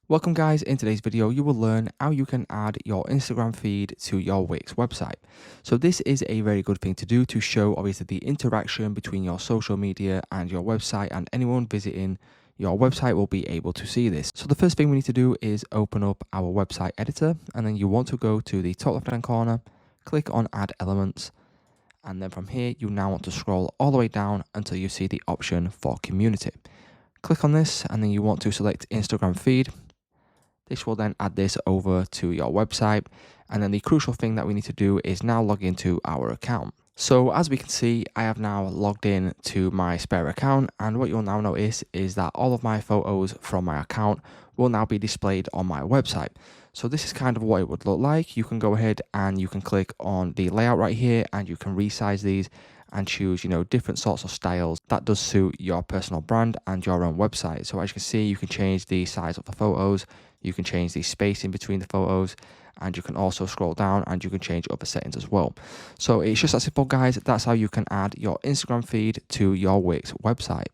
Welcome guys, in today's video you will learn how you can add your Instagram feed to your Wix website. So this is a very good thing to do to show obviously the interaction between your social media and your website, and anyone visiting your website will be able to see this. So the first thing we need to do is open up our website editor, and then you want to go to the top left hand corner, click on add elements, and then from here you now want to scroll all the way down until you see the option for community. Click on this and then you want to select Instagram feed. This will then add this over to your website, and then the crucial thing that we need to do is now log into our account. So as we can see, I have now logged in to my spare account, and what you'll now notice is that all of my photos from my account will now be displayed on my website. So this is kind of what it would look like. You can go ahead and you can click on the layout right here and you can resize these and choose, different sorts of styles that does suit your personal brand and your own website. So as you can see, you can change the size of the photos, you can change the spacing between the photos, and you can also scroll down and you can change other settings as well. So it's just that simple, guys. That's how you can add your Instagram feed to your Wix website.